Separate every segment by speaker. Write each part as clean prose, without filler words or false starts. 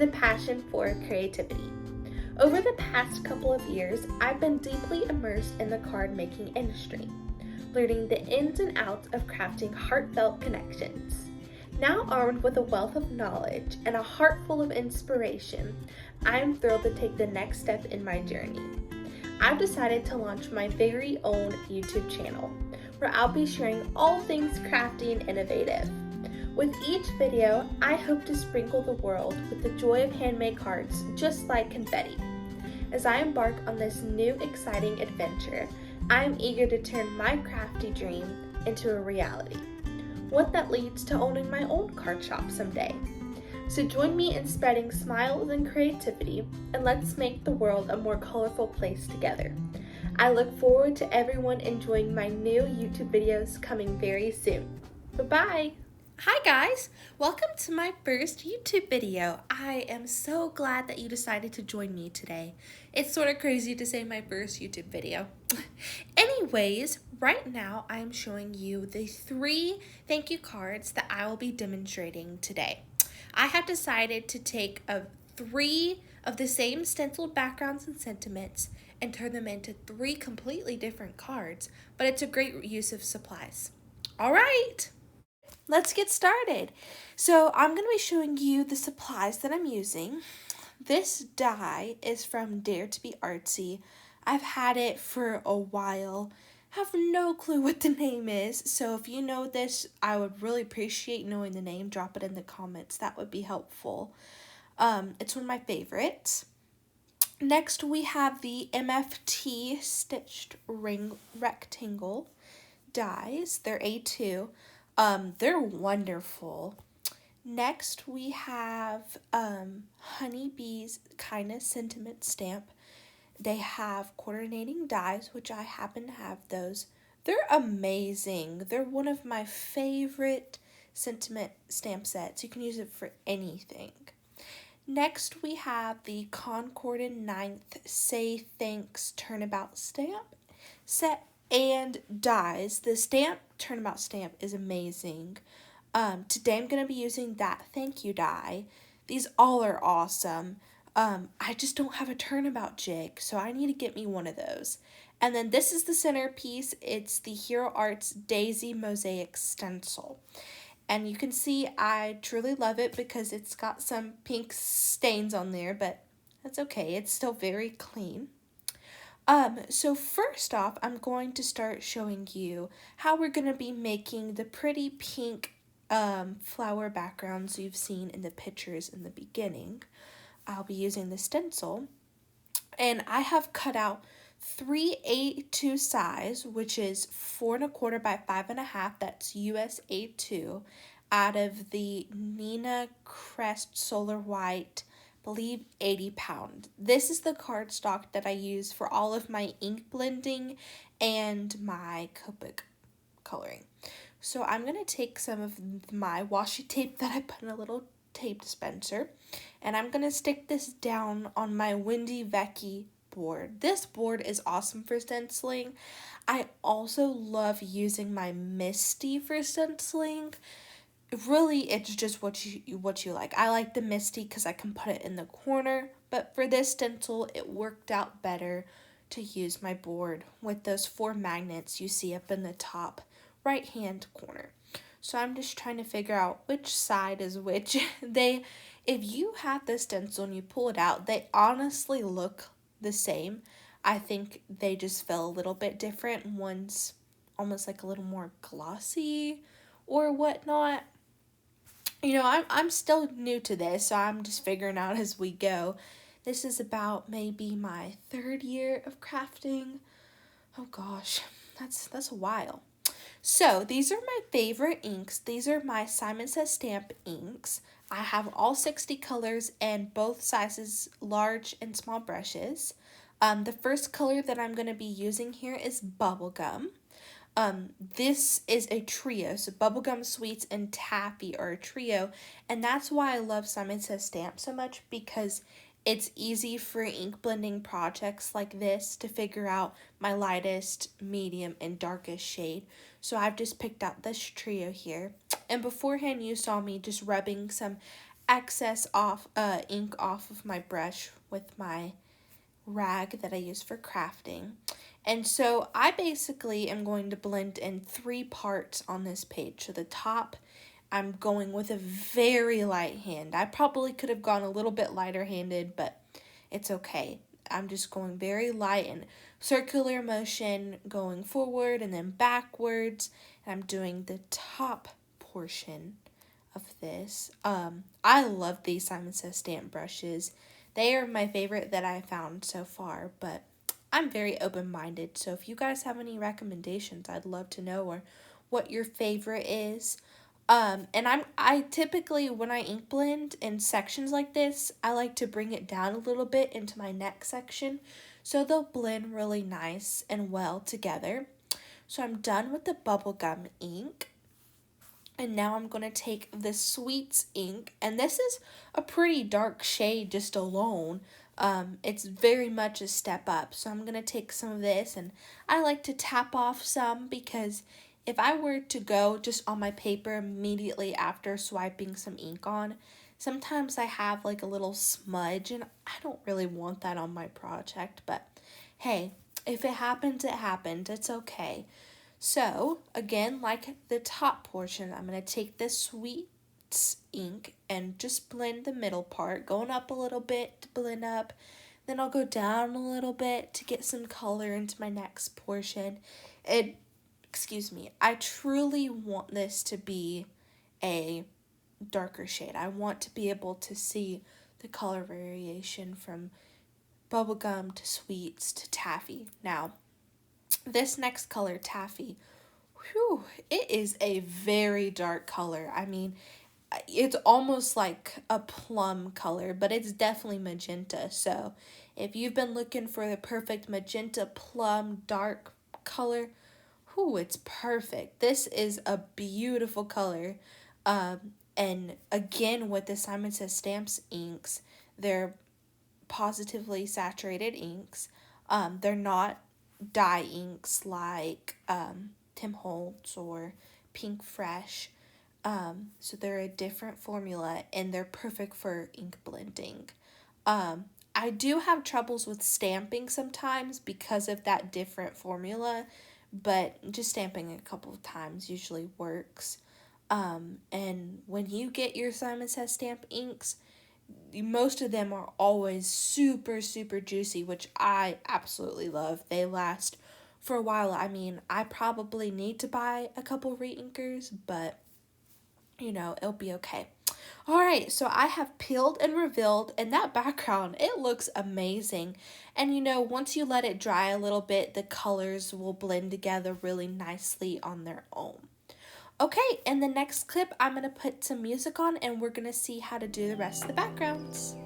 Speaker 1: with a passion for creativity. Over the past couple of years, I've been deeply immersed in the card making industry, learning the ins and outs of crafting heartfelt connections. Now armed with a wealth of knowledge and a heart full of inspiration, I am thrilled to take the next step in my journey. I've decided to launch my very own YouTube channel, where I'll be sharing all things crafty and innovative. With each video, I hope to sprinkle the world with the joy of handmade cards just like confetti. As I embark on this new exciting adventure, I am eager to turn my crafty dream into a reality. What that leads to owning my own card shop someday. So join me in spreading smiles and creativity, and let's make the world a more colorful place together. I look forward to everyone enjoying my new YouTube videos coming very soon. Bye-bye! Hi guys! Welcome to my first YouTube video. I am so glad that you decided to join me today. It's sort of crazy to say my first YouTube video. Anyways, right now I'm showing you the 3 thank you cards that I will be demonstrating today. I have decided to take 3 of the same stenciled backgrounds and sentiments and turn them into 3 completely different cards, but it's a great use of supplies. All right! Let's get started. So I'm going to be showing you the supplies that I'm using. This die is from Dare to be Artsy. I've had it for a while. Have no clue what the name is. So if you know this, I would really appreciate knowing the name. Drop it in the comments. That would be helpful. It's one of my favorites. Next we have the MFT stitched ring rectangle dies. They're A2. They're wonderful. Next, we have Honeybee's Kindness Sentiment stamp. They have coordinating dies, which I happen to have those. They're amazing. They're one of my favorite sentiment stamp sets. You can use it for anything. Next, we have the Concord and 9th Say Thanks Turnabout stamp set and dies. The stamp turnabout stamp is amazing. Today I'm going to be using that thank you die. These all are awesome. I just don't have a turnabout jig, so I need to get me one of those. And then this is the centerpiece. It's the Hero Arts Daisy Mosaic Stencil. And you can see I truly love it because it's got some pink stains on there, but that's okay. It's still very clean. So first off, I'm going to start showing you how we're going to be making the pretty pink flower backgrounds you've seen in the pictures in the beginning. I'll be using the stencil, and I have cut out 3 A2 size, which is 4 1/4 by 5 1/2. That's US A2, out of the Nina Crest Solar White, believe 80 pound. This is the cardstock that I use for all of my ink blending and my Copic coloring. So I'm going to take some of my washi tape that I put in a little tape dispenser, and I'm going to stick this down on my Windy Vecchi board. This board is awesome for stenciling. I also love using my Misty for stenciling. Really, it's just what you like. I like the Misty because I can put it in the corner, but for this stencil, it worked out better to use my board with those 4 magnets you see up in the top right-hand corner. So I'm just trying to figure out which side is which. If you have the stencil and you pull it out, they honestly look the same. I think they just feel a little bit different. One's almost like a little more glossy or whatnot. You know, I'm still new to this, so I'm just figuring out as we go. This is about maybe my 3rd year of crafting. Oh gosh, that's a while. So these are my favorite inks. These are my Simon Says Stamp inks. I have all 60 colors and both sizes, large and small brushes. The first color that I'm going to be using here is Bubblegum. This is a trio, so Bubblegum, Sweets, and Taffy are a trio, and that's why I love Simon Says Stamp so much, because it's easy for ink blending projects like this to figure out my lightest, medium, and darkest shade. So I've just picked out this trio here, and beforehand you saw me just rubbing some excess ink off of my brush with my rag that I use for crafting. And so I basically am going to blend in 3 parts on this page. So the top, I'm going with a very light hand. I probably could have gone a little bit lighter handed, but it's okay. I'm just going very light and circular motion going forward and then backwards. And I'm doing the top portion of this. I love these Simon Says Stamp brushes. They are my favorite that I found so far, but I'm very open-minded. So if you guys have any recommendations, I'd love to know, or what your favorite is. And I typically, when I ink blend in sections like this, I like to bring it down a little bit into my next section so they'll blend really nice and well together. So I'm done with the bubblegum ink. And now I'm going to take the Sweets ink, and this is a pretty dark shade just alone. It's very much a step up. So I'm going to take some of this, and I like to tap off some because if I were to go just on my paper immediately after swiping some ink on, sometimes I have like a little smudge, and I don't really want that on my project. But hey, if it happens, it happens. It's okay. So, again, like the top portion, I'm going to take this Sweets ink and just blend the middle part, going up a little bit to blend up. Then I'll go down a little bit to get some color into my next portion. I truly want this to be a darker shade. I want to be able to see the color variation from bubblegum to sweets to taffy. Now, this next color, taffy, whew, it is a very dark color. I mean, it's almost like a plum color, but it's definitely magenta. So if you've been looking for the perfect magenta plum dark color, whew, it's perfect. This is a beautiful color. And again, with the Simon Says Stamps inks, they're positively saturated inks. They're not dye inks like Tim Holtz or Pink Fresh. So they're a different formula and they're perfect for ink blending. I do have troubles with stamping sometimes because of that different formula, but just stamping a couple of times usually works. And when you get your Simon Says Stamp inks, most of them are always super, super juicy, which I absolutely love. They last for a while. I mean, I probably need to buy a couple re-inkers, but, it'll be okay. All right, so I have peeled and revealed, and that background, it looks amazing. And, once you let it dry a little bit, the colors will blend together really nicely on their own. Okay, in the next clip, I'm going to put some music on and we're going to see how to do the rest of the backgrounds.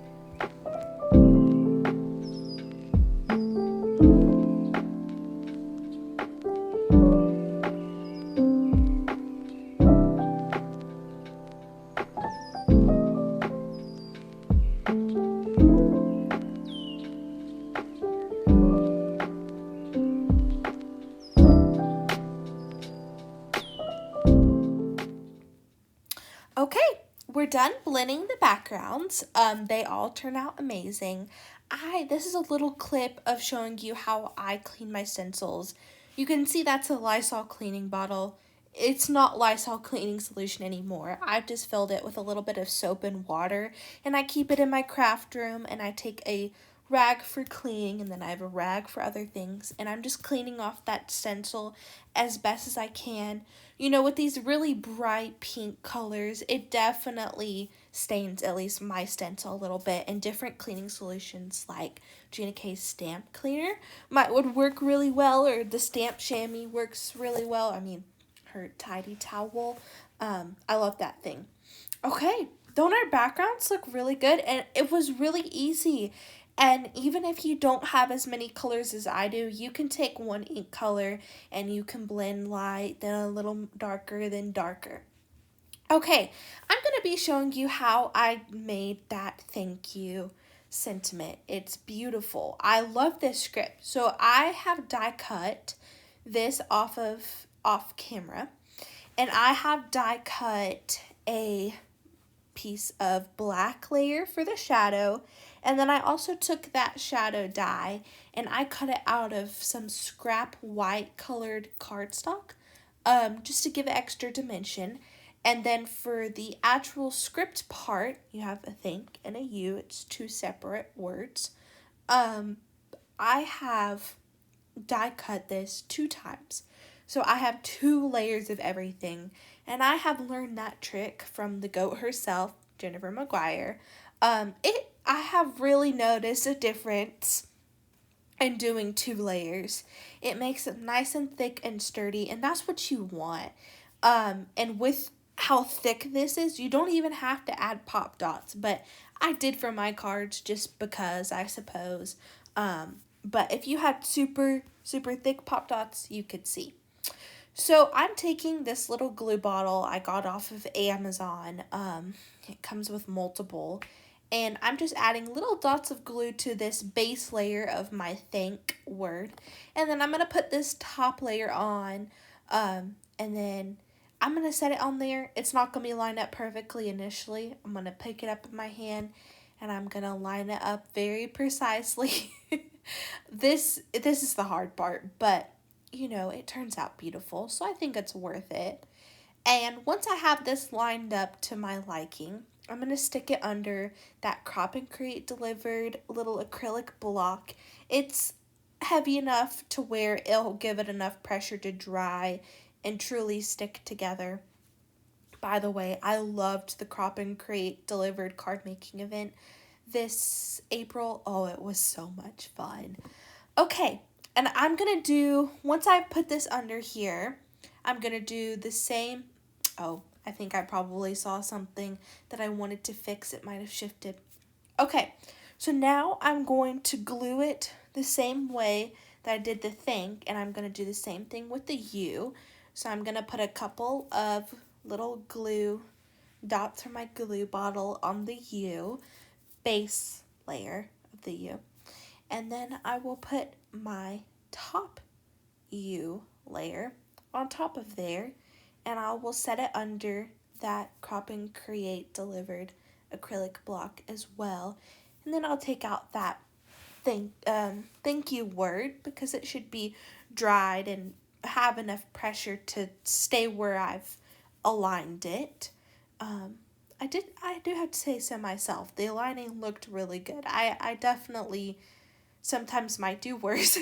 Speaker 1: Okay, we're done blending the backgrounds. They all turn out amazing. This is a little clip of showing you how I clean my stencils. You can see that's a Lysol cleaning bottle. It's not Lysol cleaning solution anymore. I've just filled it with a little bit of soap and water, and I keep it in my craft room, and I take a rag for cleaning, and then I have a rag for other things, and I'm just cleaning off that stencil as best as I can. With these really bright pink colors, it definitely stains at least my stencil a little bit, and different cleaning solutions like Gina K's stamp cleaner would work really well, or the stamp chamois works really well. I mean, her tidy towel. I love that thing. Okay, don't our backgrounds look really good? And it was really easy. And even if you don't have as many colors as I do, you can take one ink color and you can blend light, then a little darker, then darker. Okay, I'm going to be showing you how I made that thank you sentiment. It's beautiful. I love this script. So I have die cut this off camera, and I have die cut a piece of black layer for the shadow, and then I also took that shadow die and I cut it out of some scrap white colored cardstock, just to give it extra dimension. And then for the actual script part, you have a think and a you. It's two separate words. I have die cut this 2 times. So I have 2 layers of everything. And I have learned that trick from the goat herself, Jennifer McGuire. I have really noticed a difference in doing 2 layers. It makes it nice and thick and sturdy, and that's what you want. And with how thick this is, you don't even have to add pop dots, but I did for my cards just because, I suppose. But if you had super thick pop dots, you could see. So I'm taking this little glue bottle I got off of Amazon. It comes with multiple. And I'm just adding little dots of glue to this base layer of my thank word. And then I'm going to put this top layer on. And then I'm going to set it on there. It's not going to be lined up perfectly initially. I'm going to pick it up in my hand and I'm going to line it up very precisely. This is the hard part, but you know, it turns out beautiful, so I think it's worth it. And once I have this lined up to my liking, I'm going to stick it under that Crop and Create delivered little acrylic block. It's heavy enough to where it'll give it enough pressure to dry and truly stick together. By the way, I loved the Crop and Create delivered card making event this April. Oh, it was so much fun. Okay. And I'm going to do, once I put this under here, I'm going to do the same. Oh, I think I probably saw something that I wanted to fix. It might have shifted. Okay, so now I'm going to glue it the same way that I did the thank, and I'm going to do the same thing with the you. So I'm going to put a couple of little glue dots from my glue bottle on the you, base layer of the you. And then I will put my top U layer on top of there, and I will set it under that Crop and Create delivered acrylic block as well. And then I'll take out that thank you word, because it should be dried and have enough pressure to stay where I've aligned it. I do have to say so myself. The aligning looked really good. I definitely sometimes might do worse.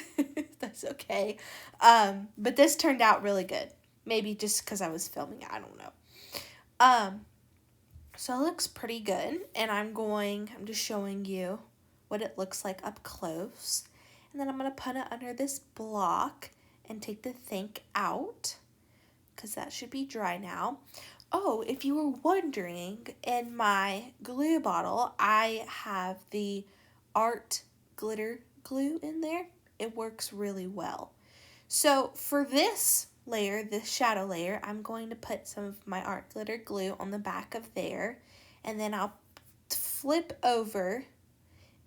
Speaker 1: That's okay. But this turned out really good. Maybe just because I was filming it. I don't know. So it looks pretty good. And I'm just showing you what it looks like up close. And then I'm going to put it under this block and take the thank out, because that should be dry now. Oh, if you were wondering, in my glue bottle, I have the Art glitter glue in there. It works really well. So for this layer, this shadow layer, I'm going to put some of my art glitter glue on the back of there, and then I'll flip over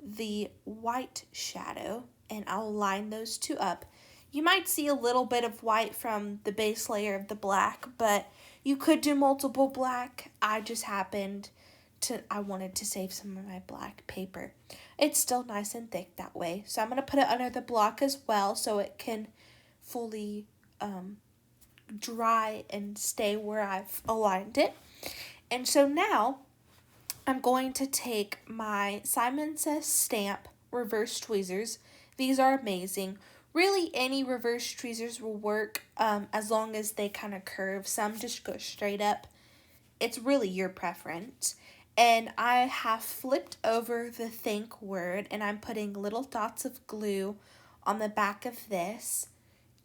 Speaker 1: the white shadow and I'll line those 2 up. You might see a little bit of white from the base layer of the black, but you could do multiple black. I wanted to save some of my black paper. It's still nice and thick that way. So I'm going to put it under the block as well so it can fully dry and stay where I've aligned it. And so now I'm going to take my Simon Says stamp reverse tweezers. These are amazing. Really, any reverse tweezers will work as long as they kind of curve. Some just go straight up. It's really your preference. And I have flipped over the thank word, and I'm putting little dots of glue on the back of this.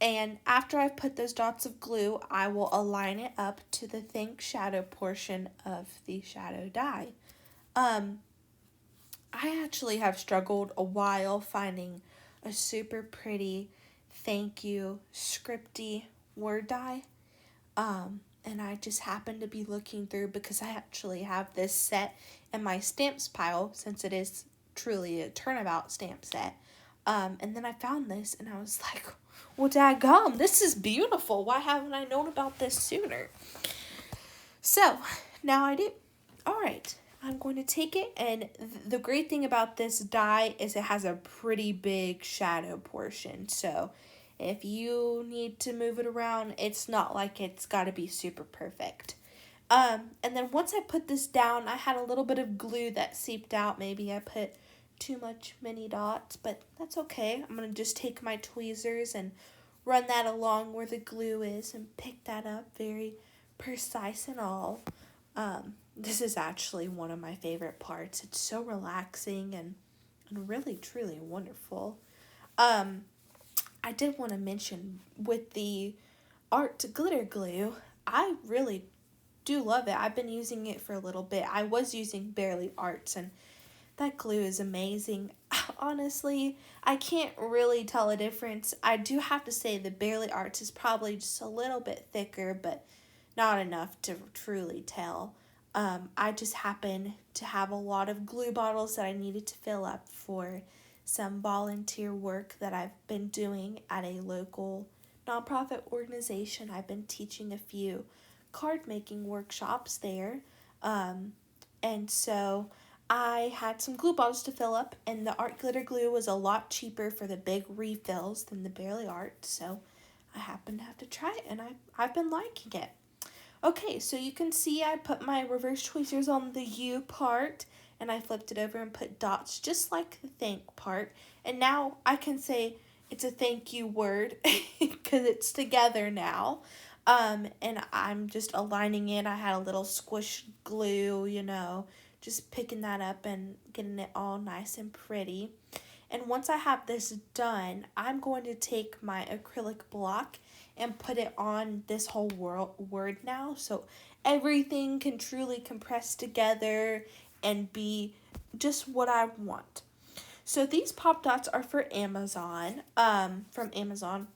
Speaker 1: And after I've put those dots of glue, I will align it up to the thank shadow portion of the shadow die. I actually have struggled a while finding a super pretty thank you scripty word die. And I just happened to be looking through, because I actually have this set in my stamps pile, since it is truly a turnabout stamp set. And then I found this and I was like, well, daggum, this is beautiful. Why haven't I known about this sooner? So now I do. All right, I'm going to take it, and the great thing about this die is it has a pretty big shadow portion, so if you need to move it around, it's not like it's got to be super perfect. And then once I put this down, I had a little bit of glue that seeped out. Maybe I put too much mini dots, but that's okay. I'm going to just take my tweezers and run that along where the glue is and pick that up very precise and all. This is actually one of my favorite parts. It's so relaxing and really, truly wonderful. I did want to mention with the art glitter glue, I really do love it. I've been using it for a little bit. I was using Barely Arts, and that glue is amazing. Honestly, I can't really tell a difference. I do have to say the Barely Arts is probably just a little bit thicker, but not enough to truly tell. I just happen to have a lot of glue bottles that I needed to fill up for some volunteer work that I've been doing at a local nonprofit organization. I've been teaching a few card making workshops there. And so I had some glue bottles to fill up, and the art glitter glue was a lot cheaper for the big refills than the Barely Art, so I happened to have to try it, and I've been liking it. Okay, so you can see I put my reverse tweezers on the U part, and I flipped it over and put dots just like the thank part. And now I can say it's a thank you word because it's together now. And I'm just aligning it. I had a little squish glue, just picking that up and getting it all nice and pretty. And once I have this done, I'm going to take my acrylic block and put it on this whole word now, so everything can truly compress together and be just what I want. So these pop dots are for Amazon, from Amazon.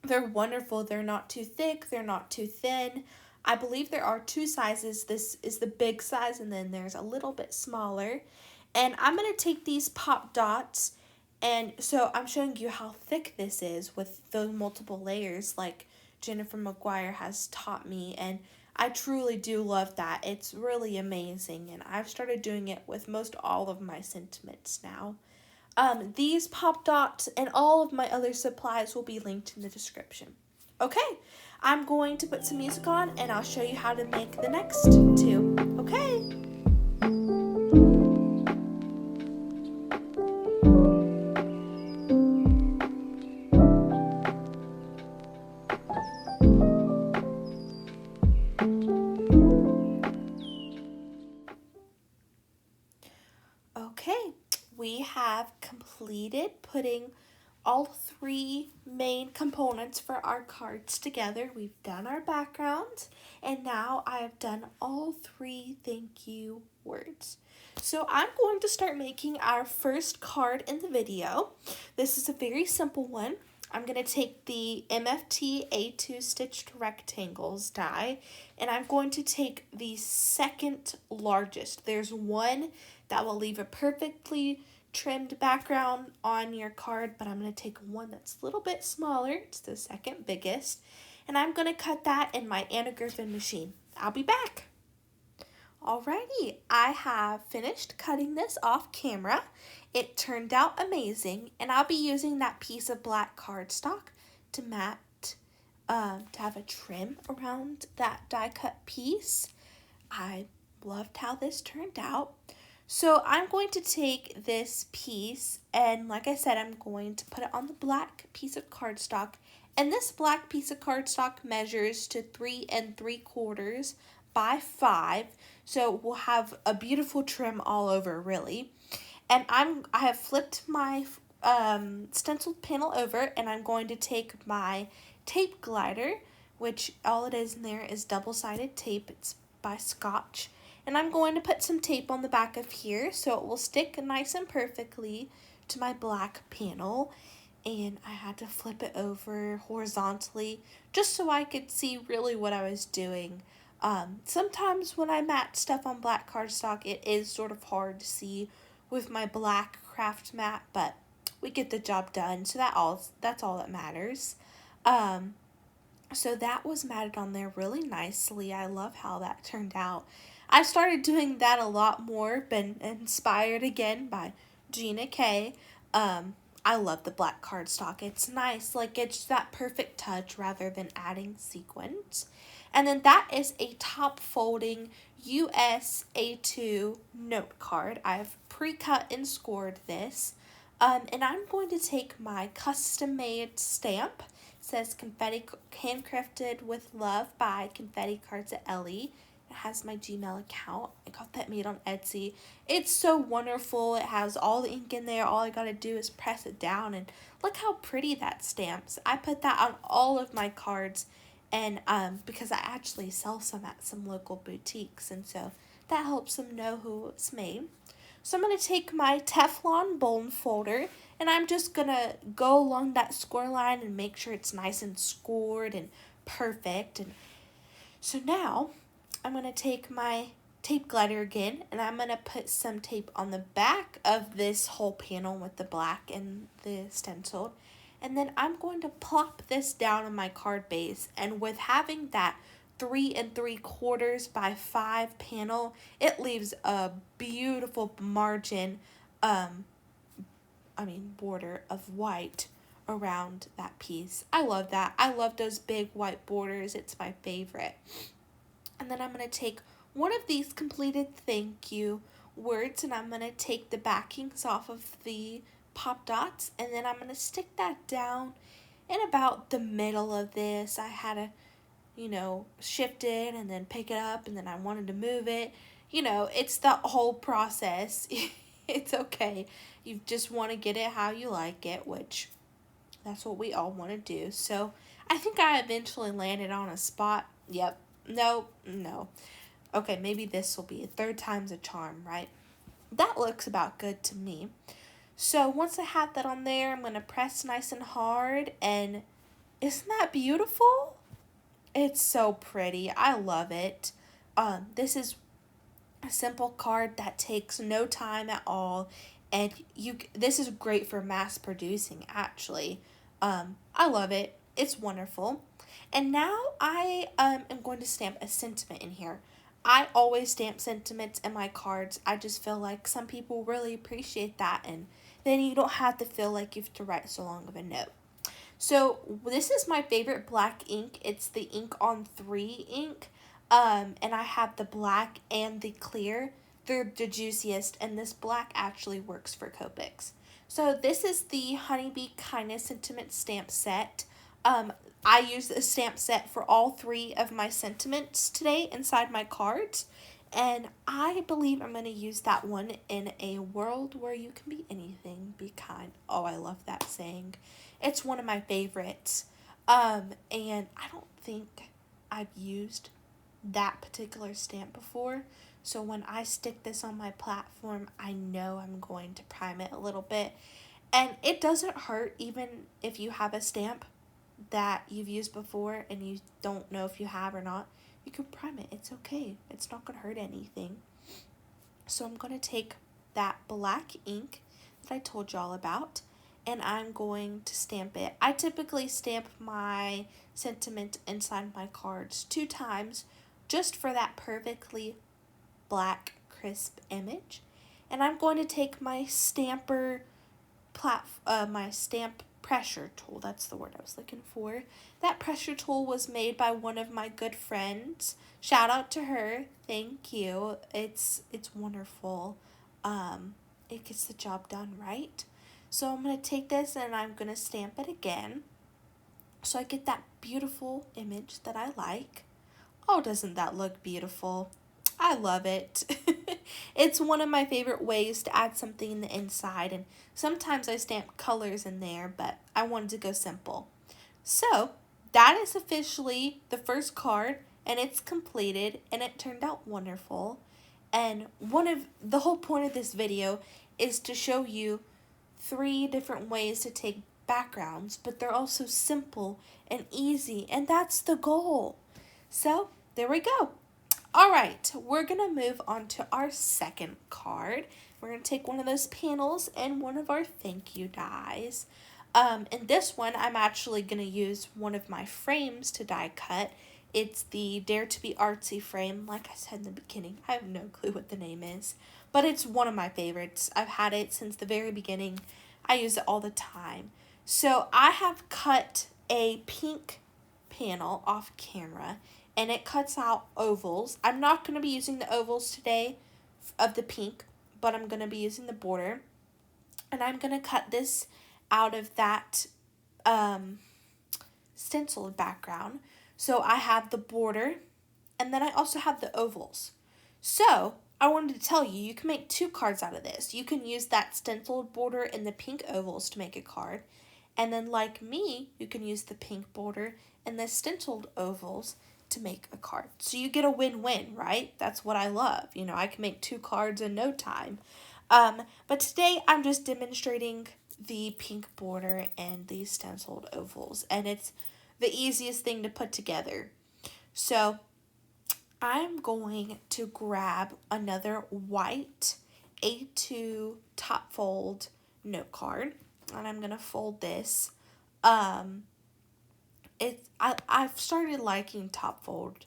Speaker 1: They're wonderful. They're not too thick. They're not too thin. I believe there are two sizes. This is the big size, and then there's a little bit smaller. And I'm going to take these pop dots, and so I'm showing you how thick this is with those multiple layers like Jennifer McGuire has taught me, and I truly do love that. It's really amazing, and I've started doing it with most all of my sentiments now. These pop dots and all of my other supplies will be linked in the description. Okay, I'm going to put some music on, and I'll show you how to make the next two. Okay. Okay, we have completed putting all three main components for our cards together. We've done our backgrounds, and now I have done all three thank you words. So I'm going to start making our first card in the video. This is a very simple one. I'm going to take the MFT A2 stitched rectangles die, and I'm going to take the second largest. There's one that will leave a perfectly trimmed background on your card, but I'm going to take one that's a little bit smaller. It's the second biggest, and I'm going to cut that in my Anna Griffin machine. I'll be back. Alrighty, I have finished cutting this off camera. It turned out amazing, and I'll be using that piece of black cardstock to to have a trim around that die cut piece. I loved how this turned out. So I'm going to take this piece, and like I said, I'm going to put it on the black piece of cardstock. And this black piece of cardstock measures to 3 3/4 by 5. So we'll have a beautiful trim all over, really. And I have flipped my stenciled panel over, and I'm going to take my tape glider, which all it is in there is double-sided tape. It's by Scotch. And I'm going to put some tape on the back of here so it will stick nice and perfectly to my black panel. And I had to flip it over horizontally just so I could see really what I was doing. Sometimes when I mat stuff on black cardstock, it is sort of hard to see with my black craft mat, but we get the job done, so that's all that matters. So that was matted on there really nicely. I love how that turned out. I started doing that a lot more, been inspired again by Gina K. I love the black cardstock. It's nice, like it's that perfect touch rather than adding sequins. And then that is a top folding US A2 note card. I've pre-cut and scored this. And I'm going to take my custom made stamp. It says confetti handcrafted with love by Confetti Cards at Ellie. It has my Gmail account. I got that made on Etsy. It's so wonderful. It has all the ink in there. All I gotta do is press it down, and look how pretty that stamps. I put that on all of my cards, and because I actually sell some at some local boutiques, and so that helps them know who it's made. So I'm going to take my Teflon bone folder, and I'm just going to go along that score line and make sure it's nice and scored and perfect. And so now I'm going to take my tape glider again, and I'm going to put some tape on the back of this whole panel with the black and the stenciled. And then I'm going to plop this down on my card base, and with having that 3 3/4 by 5 panel, it leaves a beautiful margin, border of white around that piece. I love that. I love those big white borders. It's my favorite. And then I'm going to take one of these completed thank you words, and I'm going to take the backings off of the pop dots, and then I'm going to stick that down in about the middle of this. I had to shift it and then pick it up, and then I wanted to move it. It's the whole process. It's okay. You just want to get it how you like it, which that's what we all want to do. So I think I eventually landed on a spot. Yep. No. Okay, maybe this will be a 3rd time's a charm, right? That looks about good to me. So once I have that on there, I'm going to press nice and hard, and isn't that beautiful? It's so pretty. I love it. This is a simple card that takes no time at all, and this is great for mass producing, actually. I love it. It's wonderful. And now I am going to stamp a sentiment in here. I always stamp sentiments in my cards. I just feel like some people really appreciate that, and then you don't have to feel like you have to write so long of a note. So this is my favorite black ink. It's the Ink on 3 ink. And I have the black and the clear. They're the juiciest, and this black actually works for Copics. So this is the Honeybee Kindness Sentiment stamp set. I used a stamp set for all 3 of my sentiments today inside my cards, and I believe I'm going to use that one in a world where you can be anything, be kind. Oh, I love that saying. It's one of my favorites. And I don't think I've used that particular stamp before. So when I stick this on my platform, I know I'm going to prime it a little bit. And it doesn't hurt even if you have a stamp that you've used before and you don't know if you have or not. You can prime it. It's okay. It's not going to hurt anything. So I'm going to take that black ink that I told y'all about, and I'm going to stamp it. I typically stamp my sentiment inside my cards 2 times just for that perfectly black, crisp image. And I'm going to take my stamp pressure tool. That's the word I was looking for. That pressure tool was made by one of my good friends. Shout out to her. Thank you. It's wonderful. It gets the job done right. So I'm going to take this and I'm going to stamp it again, so I get that beautiful image that I like. Oh, doesn't that look beautiful? I love it. It's one of my favorite ways to add something in the inside, and sometimes I stamp colors in there, but I wanted to go simple. So that is officially the first card, and it's completed, and it turned out wonderful. And the whole point of this video is to show you 3 different ways to take backgrounds, but they're also simple and easy, and that's the goal. So there we go. All right, we're going to move on to our second card. We're going to take one of those panels and one of our thank you dies. In this one, I'm actually going to use one of my frames to die cut. It's the Dare to be Artsy frame. Like I said in the beginning, I have no clue what the name is, but it's one of my favorites. I've had it since the very beginning. I use it all the time. So I have cut a pink panel off camera, and it cuts out ovals. I'm not going to be using the ovals today of the pink, but I'm going to be using the border, and I'm going to cut this out of that stenciled background. So I have the border, and then I also have the ovals. So I wanted to tell you, you can make 2 cards out of this. You can use that stenciled border and the pink ovals to make a card. And then like me, you can use the pink border and the stenciled ovals to make a card. So you get a win-win, right? That's what I love. You know, I can make 2 cards in no time. But today I'm just demonstrating the pink border and the stenciled ovals. And it's the easiest thing to put together. So I'm going to grab another white A2 top fold note card, and I'm going to fold this. I've started liking top fold.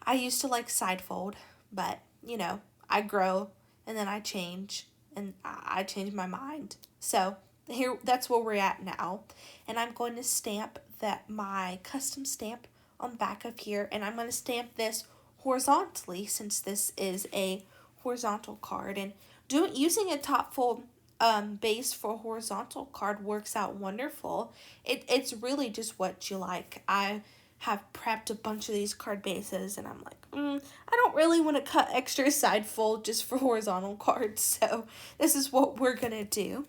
Speaker 1: I used to like side fold, but you know, I grow and then I change, and I change my mind. So here, that's where we're at now, and I'm going to stamp my custom stamp on the back of here, and I'm going to stamp this horizontally since this is a horizontal card, and using a top fold base for a horizontal card works out wonderful. It's really just what you like. I have prepped a bunch of these card bases, and I'm like, I don't really want to cut extra side fold just for horizontal cards, so this is what we're gonna do.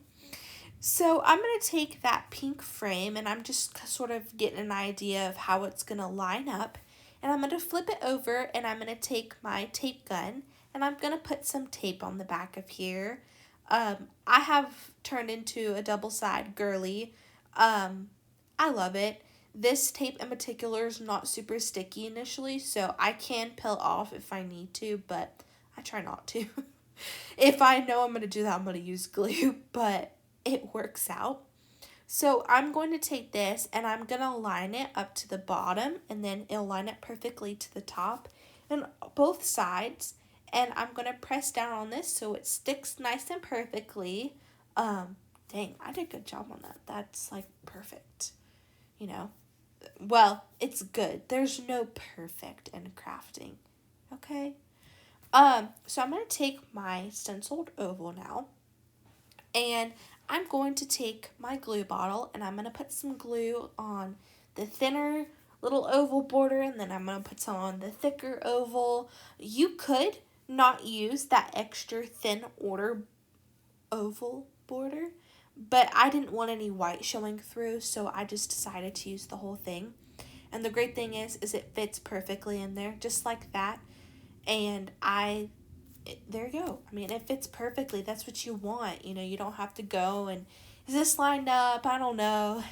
Speaker 1: So I'm going to take that pink frame, and I'm just sort of getting an idea of how it's going to line up. And I'm going to flip it over, and I'm going to take my tape gun, and I'm going to put some tape on the back of here. I have turned into a double-side girly. I love it. This tape in particular is not super sticky initially, so I can peel off if I need to, but I try not to. If I know I'm going to do that, I'm going to use glue, but it works out. So I'm going to take this, and I'm going to line it up to the bottom, and then it'll line it perfectly to the top and both sides. And I'm going to press down on this so it sticks nice and perfectly. Dang, I did a good job on that. That's like perfect, you know. Well, it's good. There's no perfect in crafting, okay? So I'm going to take my stenciled oval now, and I'm going to take my glue bottle, and I'm going to put some glue on the thinner little oval border, and then I'm going to put some on the thicker oval. You could not use that extra thin order oval border, but I didn't want any white showing through, so I just decided to use the whole thing. And the great thing is it fits perfectly in there, just like that. And there you go. I mean, it fits perfectly. That's what you want. You know, you don't have to go and, is this lined up? I don't know.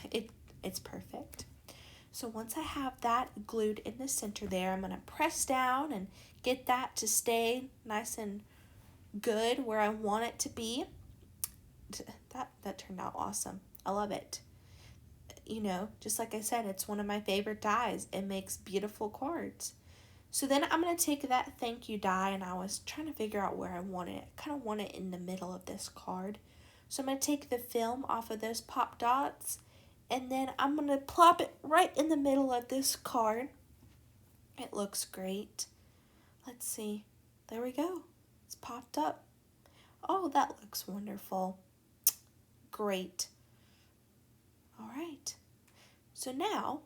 Speaker 1: It's perfect. So once I have that glued in the center there, I'm going to press down and get that to stay nice and good where I want it to be. That turned out awesome. I love it. You know, just like I said, it's one of my favorite dies. It makes beautiful cards. So then I'm going to take that thank you die, and I was trying to figure out where I want it. I kind of want it in the middle of this card. So I'm going to take the film off of those pop dots, and then I'm going to plop it right in the middle of this card. It looks great. Let's see. There we go. It's popped up. Oh, that looks wonderful. Great. All right. So now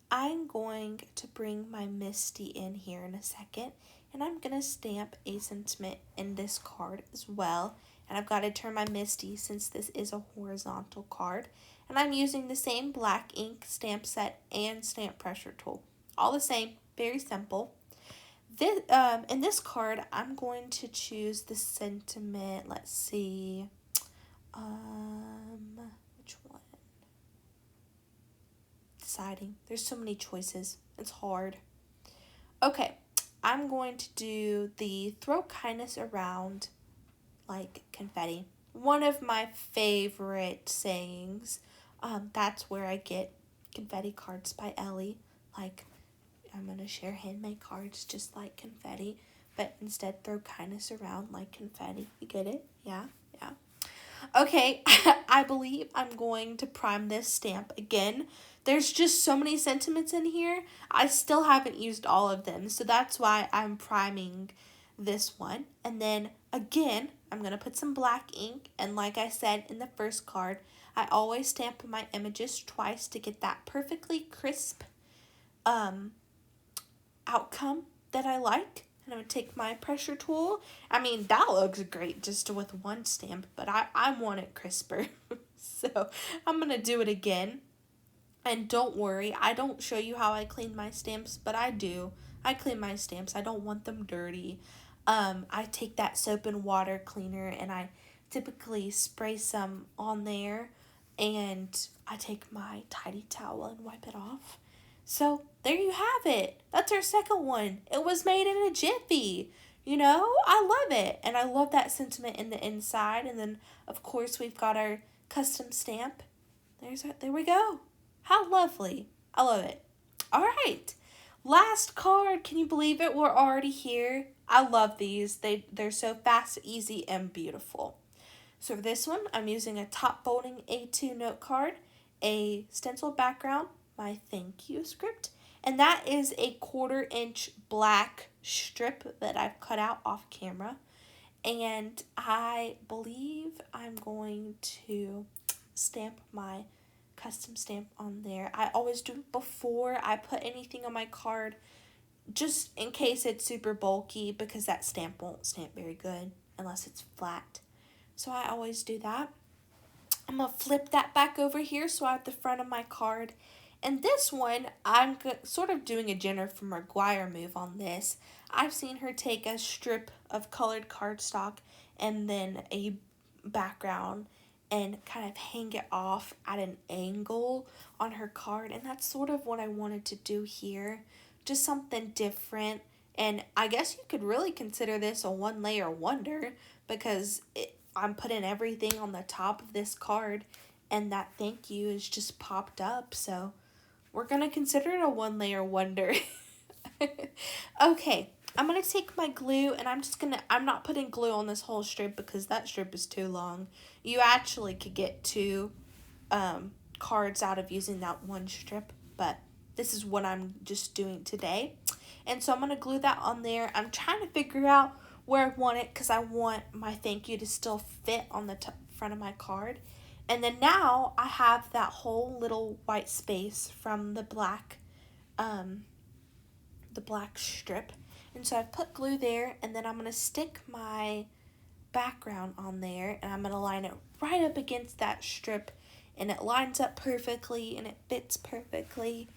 Speaker 1: I'm going to bring my Misty in here in a second, and I'm going to stamp a sentiment in this card as well. And I've got to turn my Misty since this is a horizontal card. And I'm using the same black ink stamp set and stamp pressure tool. All the same, very simple. In this card, I'm going to choose the sentiment. Let's see. Which one? Deciding. There's so many choices. It's hard. Okay, I'm going to do the throw kindness around like confetti. One of my favorite sayings. That's where I get confetti cards by Ellie. Like, I'm going to share handmade cards just like confetti, but instead throw kindness around like confetti. You get it? Yeah, yeah. Okay, I believe I'm going to prime this stamp again. There's just so many sentiments in here. I still haven't used all of them, so that's why I'm priming this one. And then again, I'm going to put some black ink, and like I said in the first card, I always stamp my images twice to get that perfectly crisp outcome that I like. And I'm going to take my pressure tool. I mean, that looks great just with one stamp, but I want it crisper. So I'm going to do it again. And don't worry, I don't show you how I clean my stamps, but I do. I clean my stamps. I don't want them dirty. I take that soap and water cleaner and I typically spray some on there, and I take my tidy towel and wipe it off. So there you have it. That's our second one. It was made in a jiffy. You know, I love it. And I love that sentiment in the inside. And then, of course, we've got our custom stamp. There we go. How lovely. I love it. All right. Last card. Can you believe it? We're already here. I love these. They're so fast, easy, and beautiful. So for this one, I'm using a top folding A2 note card, a stencil background, my thank you script, and that is a 1/4 inch black strip that I've cut out off camera. And I believe I'm going to stamp my custom stamp on there. I always do before I put anything on my card, just in case it's super bulky, because that stamp won't stamp very good unless it's flat. So I always do that. I'm going to flip that back over here so I have the front of my card. And this one, I'm sort of doing a Jennifer Maguire move on this. I've seen her take a strip of colored cardstock and then a background and kind of hang it off at an angle on her card. And that's sort of what I wanted to do here. Just something different. And I guess you could really consider this a one-layer wonder, because I'm putting everything on the top of this card, and that thank you is just popped up. So we're going to consider it a one-layer wonder. Okay, I'm going to take my glue, and I'm not putting glue on this whole strip because that strip is too long. You actually could get 2 cards out of using that one strip, but this is what I'm just doing today. And so I'm going to glue that on there. I'm trying to figure out where I want it because I want my thank you to still fit on the front of my card. And then now I have that whole little white space from the black strip. And so I've put glue there, and then I'm going to stick my background on there, and I'm going to line it right up against that strip, and it lines up perfectly and it fits perfectly.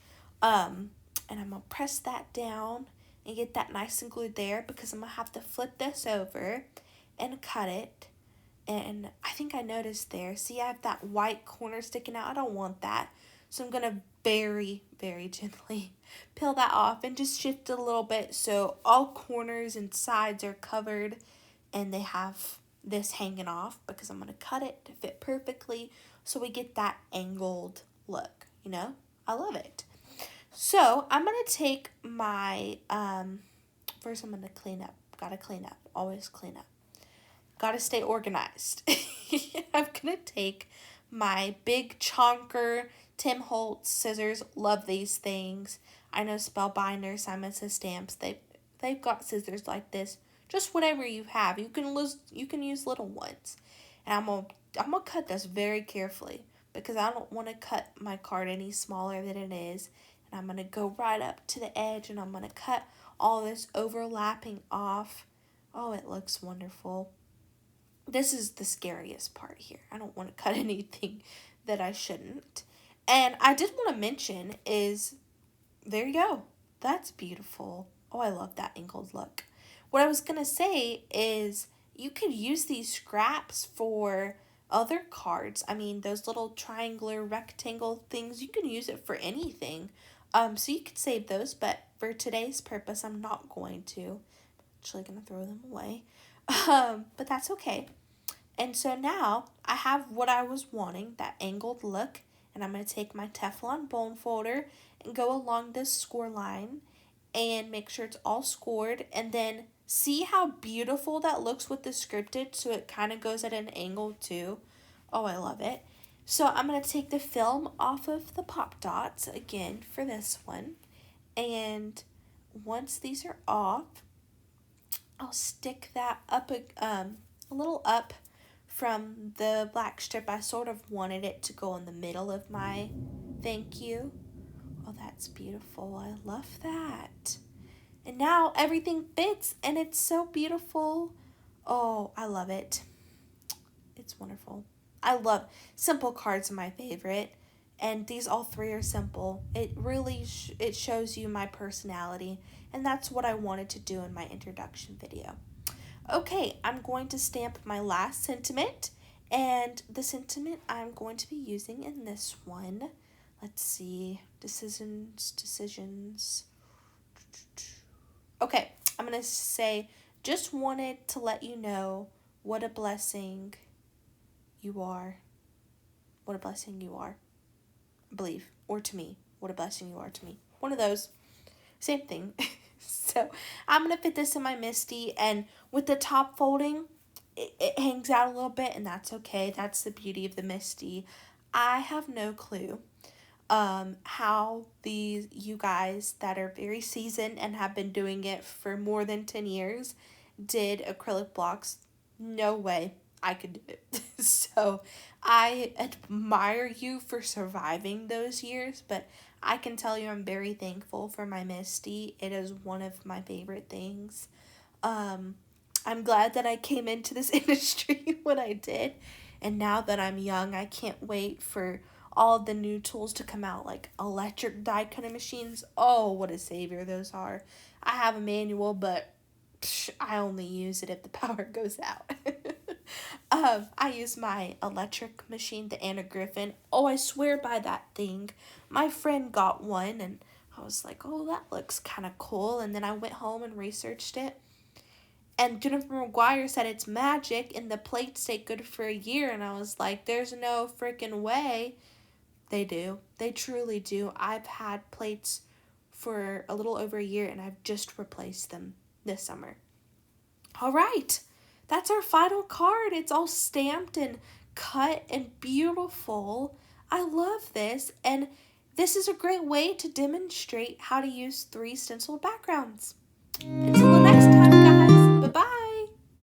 Speaker 1: And I'm going to press that down and get that nice and glued there, because I'm going to have to flip this over and cut it. And I think I noticed there, see, I have that white corner sticking out. I don't want that. So I'm going to very, very gently peel that off and just shift it a little bit so all corners and sides are covered and they have this hanging off, because I'm going to cut it to fit perfectly so we get that angled look, you know? I love it. So I'm going to take my, first I'm going to clean up. Gotta clean up. Always clean up. Gotta stay organized. I'm going to take my big chonker Tim Holtz scissors. Love these things. I know Spellbinder, Simon Says Stamps, they've got scissors like this. Just whatever you have. You can use little ones. And I'm gonna cut this very carefully, because I don't want to cut my card any smaller than it is. And I'm going to go right up to the edge, and I'm going to cut all this overlapping off. Oh, it looks wonderful. This is the scariest part here. I don't want to cut anything that I shouldn't. And I did want to mention is, there you go. That's beautiful. Oh, I love that angled look. What I was going to say is you could use these scraps for other cards. I mean, those little triangular rectangle things, you can use it for anything. So you could save those, but for today's purpose, I'm not going to. I'm actually going to throw them away. But that's okay. And so now I have what I was wanting, that angled look, and I'm going to take my Teflon bone folder and go along this score line and make sure it's all scored, and then see how beautiful that looks with the scripted, so it kind of goes at an angle too. Oh, I love it. So I'm going to take the film off of the pop dots again for this one, and once these are off, I'll stick that up a little up from the black strip. I sort of wanted it to go in the middle of my thank you. Oh, that's beautiful. I love that. And now everything fits and it's so beautiful. Oh, I love it. It's wonderful. I love simple cards, are my favorite. And these all three are simple. It really it shows you my personality, and that's what I wanted to do in my introduction video. Okay, I'm going to stamp my last sentiment, and the sentiment I'm going to be using in this one, let's see, decisions. Okay, I'm going to say, just wanted to let you know what a blessing you are. What a blessing you are. I believe. Or to me. What a blessing you are to me. One of those. Same thing. So I'm going to fit this in my Misty, and with the top folding, it hangs out a little bit, and that's okay. That's the beauty of the Misty. I have no clue how you guys that are very seasoned and have been doing it for more than 10 years did acrylic blocks. No way I could do it. So I admire you for surviving those years, but I can tell you I'm very thankful for my Misty. It is one of my favorite things. I'm glad that I came into this industry when I did, and now that I'm young, I can't wait for all the new tools to come out, like electric die cutting machines. Oh, what a savior those are. I have a manual, but I only use it if the power goes out. I use my electric machine, the Anna Griffin. Oh, I swear by that thing. My friend got one, and I was like, oh, that looks kind of cool. And then I went home and researched it. And Jennifer McGuire said it's magic, and the plates stay good for a year. And I was like, there's no freaking way. They do. They truly do. I've had plates for a little over a year, and I've just replaced them this summer. All right. That's our final card. It's all stamped and cut and beautiful. I love this, and this is a great way to demonstrate how to use 3 stenciled backgrounds. Until the next time, guys. Bye-bye.